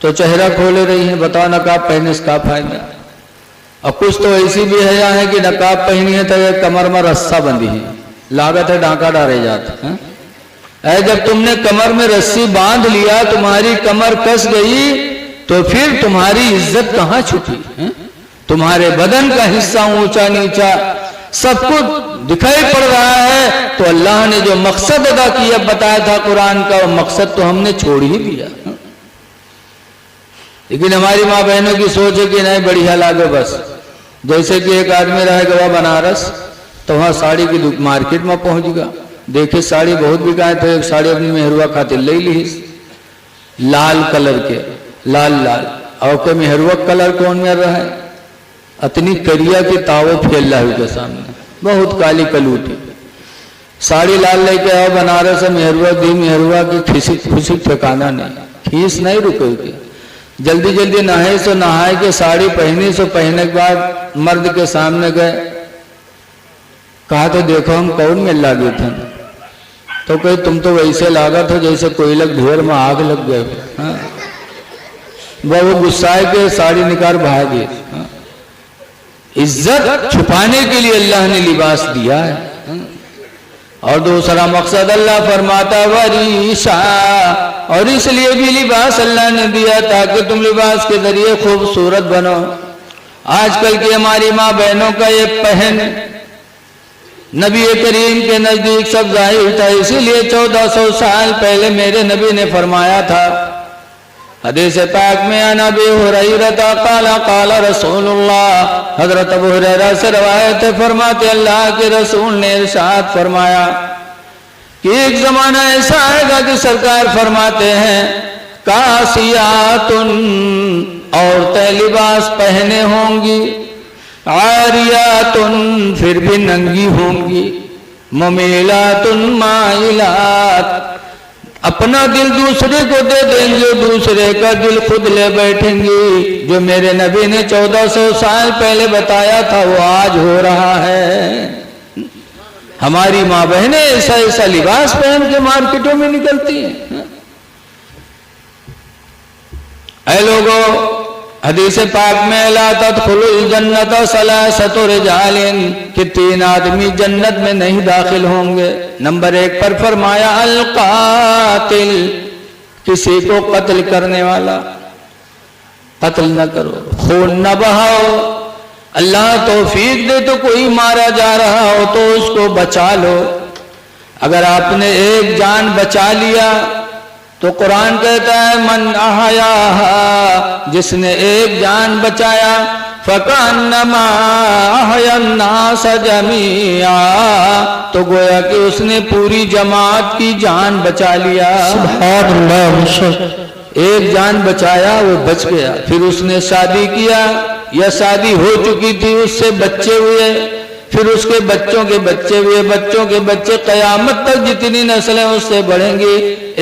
तो चेहरा खोले रही हैं। बताओ नकाब पहनने से क्या फायदा। और कुछ तो ऐसी भी हया है कि नकाब पहनी है तो कमर में रस्सा बंधी है, लागत है डांका डाले जाते हैं। जब तुमने कमर में रस्सी बांध लिया, तुम्हारी कमर कस गई, तो फिर तुम्हारी इज्जत कहाँ छुपी है? तुम्हारे बदन का हिस्सा ऊंचा नीचा सब कुछ दिखाई पड़ रहा है। तो अल्लाह ने जो मकसद अदा किया बताया था कुरान का, वो मकसद तो हमने छोड़ ही दिया। लेकिन हमारी माँ बहनों की सोच है कि नहीं बढ़िया लागे बस। जैसे कि एक आदमी रहेगा बनारस, तो वहां साड़ी की मार्केट में पहुंच गया, देखे साड़ी बहुत बिकाए, तो एक साड़ी अपनी मेहरुआ खातिर ले ली, लाल कलर के, लाल लाल। और के मेहरुआ कलर कौन में रहा है? अतनी करिया की तावो फैल रहा है के सामने, बहुत काली कलूटी साड़ी लाल लेके आओ बनारस से, मेहरुआ दी, मेहरुआ की खुशी ठिकाना नहीं, खींच नहीं रुकेगी। जल्दी जल्दी नहाए सो नहाए के साड़ी पहनी सो पहनने के बाद मर्द के सामने गए, कहा तो देखो हम कौन में लागे थे। तो कहे तुम तो वैसे लागत हो जैसे कोयलक ढेर में आग लग गए। हाँ? वो गुस्साए के साड़ी निकाल भाग दिए। हाँ? इज्जत छुपाने के लिए अल्लाह ने लिबास दिया है। हाँ? और दूसरा मकसद अल्लाह फरमाता वरीशा, और इसलिए भी लिबास अल्लाह ने दिया ताकि तुम लिबास के जरिए खूबसूरत बनो। आजकल की हमारी माँ बहनों का ये पहन नबी करीम के नजदीक सब जाहिर था, इसीलिए 1400 साल पहले मेरे नबी ने फरमाया था हदीस पाक में, नबी हुरैरा काला काला रसूलुल्लाह, हजरत अबू हुरैरा से रवायत फरमाते अल्लाह के रसूल ने इरशाद फरमाया कि एक जमाना ऐसा आएगा कि सरकार फरमाते हैं कासियातुन, औरतें लिबास पहने होंगी, आरियातुन फिर भी नंगी होंगी, मुमीलातुन माइलात अपना दिल दूसरे को दे देंगे, दूसरे का दिल खुद ले बैठेंगी। जो मेरे नबी ने 1400 साल पहले बताया था वो आज हो रहा है। हमारी माँ बहनें ऐसा ऐसा लिबास पहन के मार्केटों में निकलती हैं। ऐ लोगों, हदीस पाक में ला तदखुलुल जन्नत सलासतु रिजालिन, कि 3 आदमी जन्नत में नहीं दाखिल होंगे। नंबर 1 पर फरमाया अल कातिल, किसी को कत्ल करने वाला। कत्ल न करो, खून न बहाओ, अल्लाह तौफीक दे तो कोई मारा जा रहा हो तो उसको बचा लो। अगर आपने एक जान बचा लिया तो कुरान कहता है मन अहया, जिसने एक जान बचाया फकान्नमा अहयन्नास जमीआ, तो गोया कि उसने पूरी जमात की जान बचा लिया। सुभान अल्लाह। एक जान बचाया वो बच गया, फिर उसने शादी किया या शादी हो चुकी थी उससे बच्चे हुए, फिर उसके बच्चों के बच्चे हुए, बच्चों के बच्चे, कयामत तक जितनी नस्लें उससे बढ़ेंगी।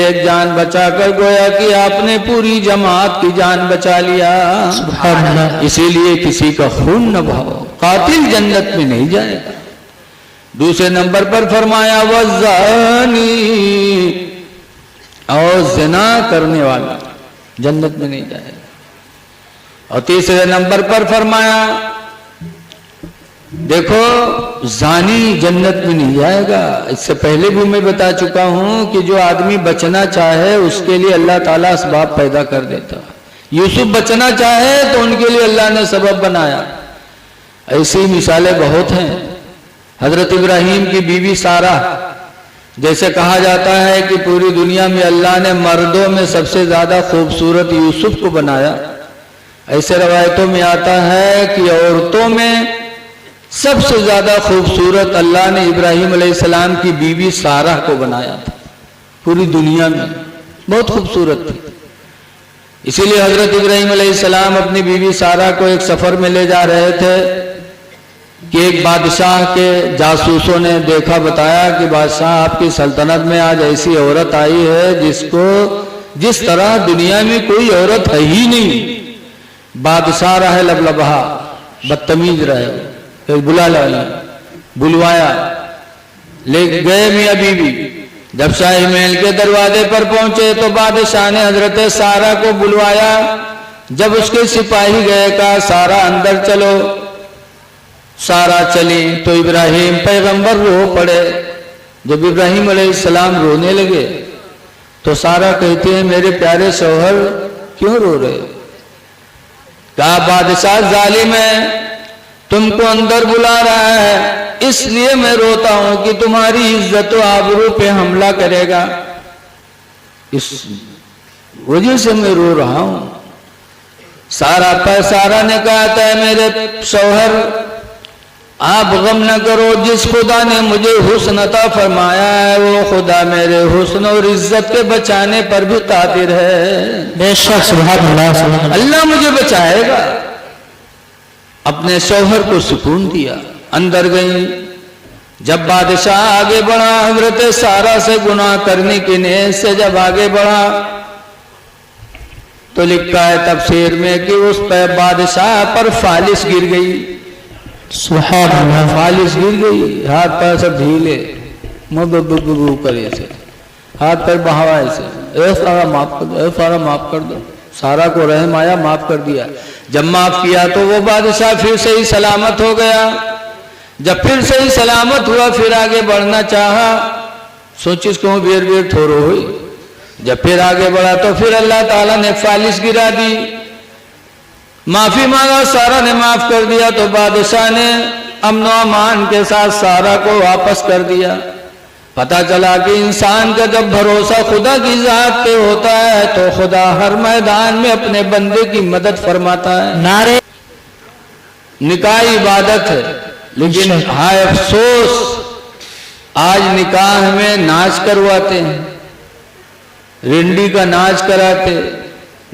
एक जान बचाकर गोया कि आपने पूरी जमात की जान बचा लिया। सुभान अल्लाह। इसीलिए किसी का खून न बहाओ, कातिल जन्नत में नहीं जाएगा। दूसरे नंबर पर फरमाया वज़ानी, और ज़िना करने वाला जन्नत में नहीं जाएगा। और तीसरे नंबर पर फरमाया देखो जानी जन्नत में नहीं जाएगा। इससे पहले भी मैं बता चुका हूं कि जो आदमी बचना चाहे उसके लिए अल्लाह ताला असबाब पैदा कर देता। यूसुफ बचना चाहे तो उनके लिए अल्लाह ने सबब बनाया। ऐसी मिसालें बहुत हैं। हजरत इब्राहिम की बीवी सारा, जैसे कहा जाता है कि पूरी दुनिया में अल्लाह ने मर्दों में सबसे ज्यादा खूबसूरत यूसुफ को बनाया, ऐसे रवायतों में आता है कि औरतों में सबसे ज्यादा खूबसूरत अल्लाह ने इब्राहिम अलैहिस्सलाम की बीवी सारा को बनाया था। पूरी दुनिया में बहुत खूबसूरत थी। इसीलिए हजरत इब्राहिम अलैहिस्सलाम अपनी बीवी सारा को एक सफर में ले जा रहे थे कि एक बादशाह के जासूसों ने देखा, बताया कि बादशाह आपकी सल्तनत में आज ऐसी औरत आई है जिसको जिस तरह दुनिया में कोई औरत है ही नहीं। बादशाह रहे लबलबहा, बदतमीज रहे, बुला लाया, बुलवाया, ले गए मियाँ बीवी, जब शाही महल के दरवाजे पर पहुंचे तो बादशाह ने हजरत सारा को बुलवाया। जब उसके सिपाही गए, कहा सारा अंदर चलो। सारा चली तो इब्राहिम पैगंबर रो पड़े। जब इब्राहिम अलैहिस्सलाम रोने लगे तो सारा कहते हैं मेरे प्यारे शौहर क्यों रो रहे? कहा बादशाह जालिम है, तुमको अंदर बुला रहा है, इसलिए मैं रोता हूं कि तुम्हारी इज्जत और आबरू पे हमला करेगा, इस वजह से मैं रो रहा हूं। सारा ने कहा था मेरे शौहर आप गम न करो, जिस खुदा ने मुझे हुस्न अता फरमाया है वो खुदा मेरे हुस्न और इज्जत के बचाने पर भी कादिर है। बेशक सुभान अल्लाह, अल्लाह मुझे बचाएगा। अपने शौहर को सुकून दिया, अंदर गई। जब बादशाह आगे बढ़ा, हजरत सारा से गुनाह करने की नीयत से जब आगे बढ़ा तो लिखा है तफसीर में कि उस पर बादशाह पर फालिश गिर गई। सुभान अल्लाह, फालिश गिर गई, हाथ पैर सब ढीले, मुबू करे से हाथ पैर बहावा ऐसे, ए सारा माफ कर दो, ए सारा माफ कर दो। सारा को रहम आया, माफ कर दिया। जब माफ किया तो वो बादशाह फिर से ही सलामत हो गया। जब फिर से ही सलामत हुआ फिर आगे बढ़ना चाहा, सोचिस क्यों बेर बेर थोरो हुई। जब फिर आगे बढ़ा तो फिर अल्लाह ताला ने फालिश गिरा दी, माफी मांगा, सारा ने माफ कर दिया तो बादशाह ने अमन अमान के साथ सारा को वापस कर दिया। पता चला कि इंसान का जब भरोसा खुदा की जात पे होता है तो खुदा हर मैदान में अपने बंदे की मदद फरमाता है। नारे निकाह इबादत है, लेकिन हाय अफसोस आज निकाह में नाच करवाते हैं, रिंडी का नाच कराते,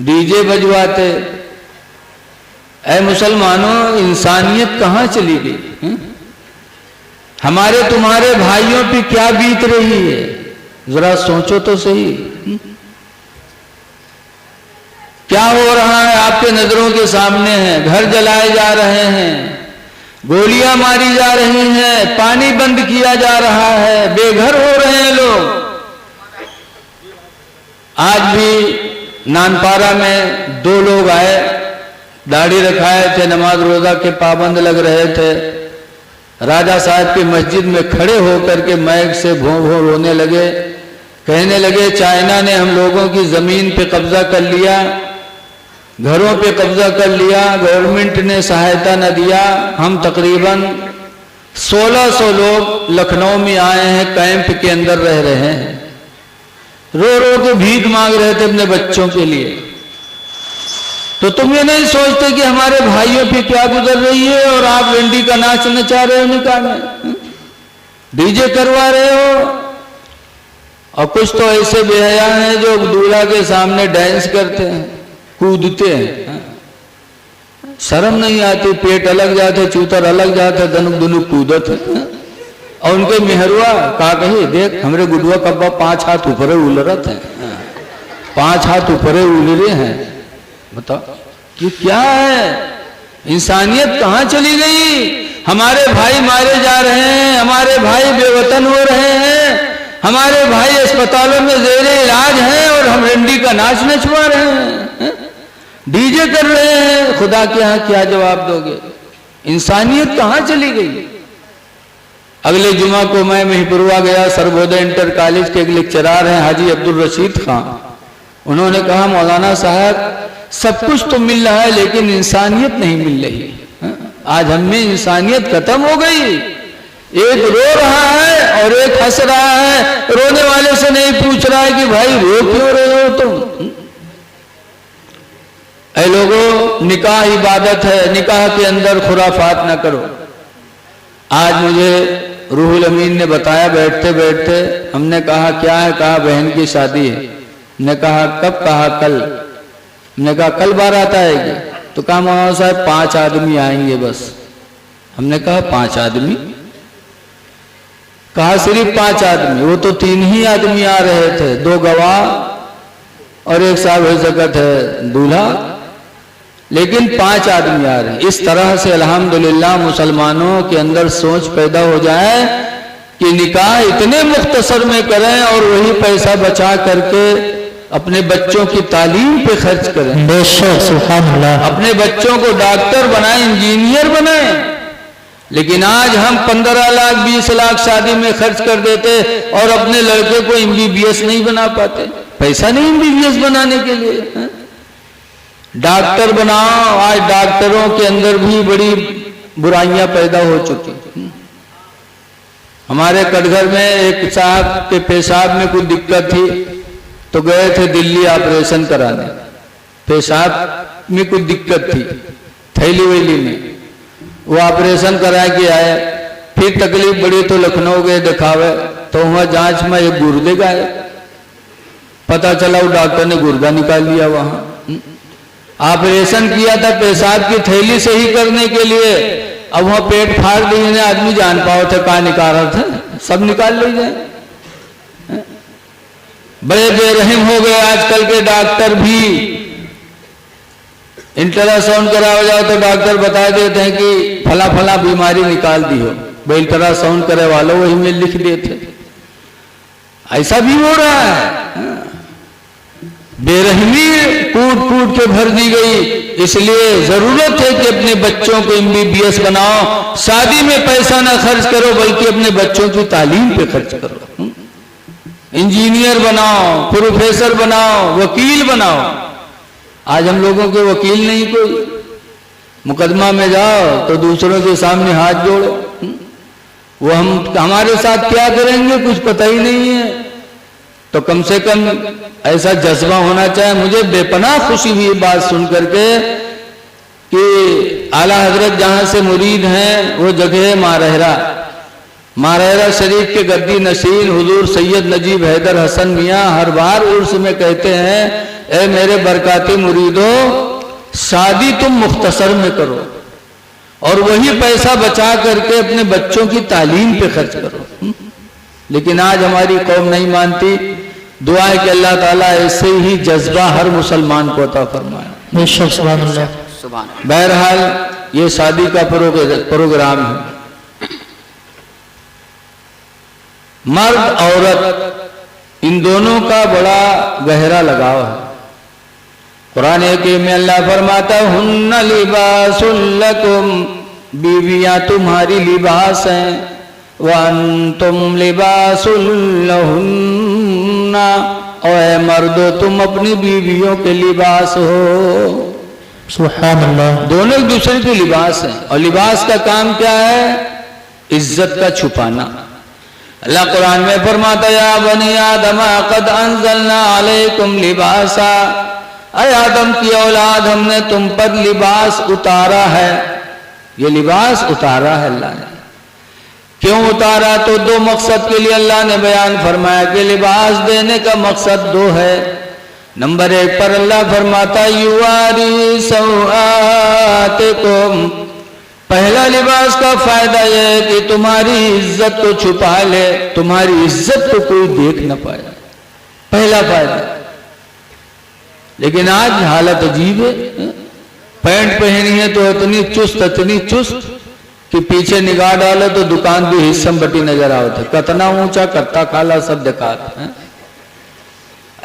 डीजे बजवाते। ऐ मुसलमानों, इंसानियत कहाँ चली गई? हमारे तुम्हारे भाइयों पे क्या बीत रही है, जरा सोचो तो सही। क्या हो रहा है आपके नजरों के सामने है? घर जलाए जा रहे हैं, गोलियां मारी जा रही हैं, पानी बंद किया जा रहा है, बेघर हो रहे हैं लोग। आज भी नानपारा में 2 लोग आए, दाढ़ी रखाए थे, नमाज रोजा के पाबंद लग रहे थे। राजा साहब की मस्जिद में खड़े होकर के मैक से भों भों रोने लगे, कहने लगे चाइना ने हम लोगों की जमीन पे कब्जा कर लिया, घरों पे कब्जा कर लिया, गवर्नमेंट ने सहायता न दिया। हम तकरीबन 1600 लोग लखनऊ में आए हैं, कैंप के अंदर रह रहे हैं, रो रो के भीख मांग रहे थे अपने बच्चों के लिए। तो तुम ये नहीं सोचते कि हमारे भाइयों पे क्या गुजर रही है और आप रंडी का नाच नचा रहे हो निकाह में, डीजे करवा रहे हो। और कुछ तो ऐसे बेहया हैं जो दूल्हा के सामने डांस करते हैं, कूदते हैं, शर्म नहीं आती, पेट अलग जाते, चूतर अलग जाते, दनुक दुनुक कूदत है। और उनके मेहरुआ का कही देख हमरे गुडुआ कब्बा 5 हाथ ऊपर उलरत है, 5 हाथ ऊपर उलरे हैं। बताओ ये क्या है? इंसानियत कहाँ चली गई? हमारे भाई मारे जा रहे हैं, हमारे भाई बेवतन हो रहे हैं, हमारे भाई अस्पतालों में जेरे इलाज हैं और हम रंडी का नाच नचवा रहे हैं, डीजे कर रहे हैं। खुदा के यहाँ क्या जवाब दोगे? इंसानियत कहाँ चली गई? अगले जुमा को मैं महिपुरवा गया, सर्वोदय इंटर कॉलेज के एक लेक्चरार हैं हाजी अब्दुल रशीद खान। उन्होंने कहा मौलाना साहब सब कुछ तो मिल रहा है लेकिन इंसानियत नहीं मिल रही। आज हमें इंसानियत खत्म हो गई। एक रो रहा है और एक हंस रहा है, रोने वाले से नहीं पूछ रहा है कि भाई रो क्यों रहे हो तुम। ऐ लोगों, निकाह इबादत है, निकाह के अंदर खुराफात ना करो। आज मुझे रूहुल अमीन ने बताया बैठते बैठते, हमने कहा क्या है? कहा बहन की शादी है। ने कहा कब? कहा कल। ने कहा कल बारात आएगी? तो कहा मौलाना साहब 5 आदमी आएंगे बस। हमने कहा 5 आदमी? कहा सिर्फ 5 आदमी। वो तो 3 ही आदमी आ रहे थे, 2 गवाह और एक साहब हो सकत है दूल्हा, लेकिन 5 आदमी आ रहे हैं। इस तरह से अल्हम्दुलिल्लाह मुसलमानों के अंदर सोच पैदा हो जाए कि निकाह इतने मुख्तसर में करें और वही पैसा बचा करके अपने बच्चों की तालीम पे खर्च करें। बेशक सुभान अल्लाह। अपने बच्चों को डॉक्टर बनाएं, इंजीनियर बनाएं। लेकिन आज हम 15 लाख 20 लाख शादी में खर्च कर देते और अपने लड़के को MBBS नहीं बना पाते। पैसा नहीं MBBS बनाने के लिए। डॉक्टर बनाओ। आज डॉक्टरों के अंदर भी बड़ी बुराइयां पैदा हो चुकी। हमारे कटघर में एक साहब के पेशाब में कुछ दिक्कत थी तो गए थे दिल्ली ऑपरेशन कराने। पेशाब में कुछ दिक्कत थी, थैली वैली में, वो ऑपरेशन करा के आए। फिर तकलीफ बड़ी तो लखनऊ गए दिखावे, तो वहां जांच में एक गुर्दे का है, पता चला वो डॉक्टर ने गुर्दा निकाल लिया। वहां ऑपरेशन किया था पेशाब की थैली सही करने के लिए, अब वहां पेट फाड़ दिए, आदमी जान पाओ थे कहा निकाल रहा था, सब निकाल ले जाए। बड़े बेरहम हो गए आजकल के डॉक्टर भी। अल्ट्रासाउंड कराओ जाओ तो डॉक्टर बता देते हैं कि फला फला बीमारी निकाल दी हो, भाई अल्ट्रासाउंड करे वालों वही में लिख देते। ऐसा भी हो रहा है। बेरहमी कूट कूट के भर दी गई। इसलिए जरूरत है कि अपने बच्चों को MBBS बनाओ। शादी में पैसा ना खर्च करो बल्कि अपने बच्चों की तालीम पे खर्च करो। इंजीनियर बनाओ, प्रोफेसर बनाओ, वकील बनाओ। आज हम लोगों के वकील नहीं कोई। मुकदमा में जाओ तो दूसरों के सामने हाथ जोड़ो। वो हमारे साथ क्या करेंगे कुछ पता ही नहीं है। तो कम से कम ऐसा जज्बा होना चाहिए। मुझे बेपनाह खुशी हुई बात सुन करके कि आला हजरत जहां से मुरीद हैं वो जगह है मारहरा। मारहरा शरीफ के गद्दी नशीन हुजूर सैयद नजीब हैदर हसन मियाँ हर बार उर्स में कहते हैं, ए मेरे बरकाती मुरीदो, शादी तुम मुख्तसर में करो और वही पैसा बचा करके अपने बच्चों की तालीम पे खर्च करो। लेकिन आज हमारी कौम नहीं मानती। दुआ है कि अल्लाह ताला ऐसे ही जज्बा हर मुसलमान को अता फरमाए। बेशक सुभान अल्लाह। बहरहाल ये शादी का प्रोग्राम है। मर्द औरत इन दोनों का बड़ा गहरा लगाव है। कुरान हकीम में अल्लाह फरमाता हुन्ना लिबासुल लकुम, बीवियां तुम्हारी लिबास हैं, वअंतुम लिबासुल लहुन्ना, और मर्दो तुम अपनी बीवियों के लिबास हो। सुभान अल्लाह। दोनों एक दूसरे के लिबास हैं। और लिबास का काम क्या है? इज्जत का छुपाना। अल्लाह कुरान में फरमाता या बनी आदम क़द अंज़लना अलैकुम लिबासा, ऐ आदम की औलाद हमने तुम पर लिबास उतारा है। ये लिबास उतारा है अल्लाह ने। क्यों उतारा? तो दो मकसद के लिए अल्लाह ने बयान फरमाया कि लिबास देने का मकसद दो है। नंबर 1 पर अल्लाह फरमाता युवारी सौआतिकुम, पहला लिबास का फायदा यह है कि तुम्हारी इज्जत को छुपा ले, तुम्हारी इज्जत को कोई देख न पाए, पहला फायदा। लेकिन आज हालत अजीब है। पैंट पहनी है तो इतनी चुस्त कि पीछे निगाह डालो तो दुकान भी हिस्सम बटी नजर आवत है, कतना ऊंचा कत्ता खाला सब दिखात है।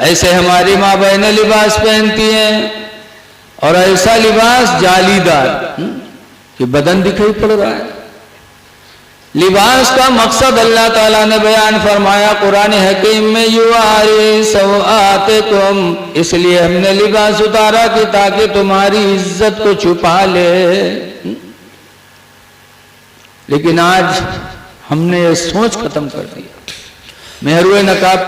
ऐसे हमारी माँ बहनें लिबास पहनती हैं और ऐसा लिबास जालीदार कि बदन दिखाई पड़ रहा है। लिबास का मकसद अल्लाह ताला ने बयान फरमाया कुरान हकीम में युवारी सौआतिकुम, इसलिए हमने लिबास उतारा कि ताकि तुम्हारी इज्जत को छुपा ले। लेकिन आज हमने ये सोच खत्म कर दी। मेहरुए नकाब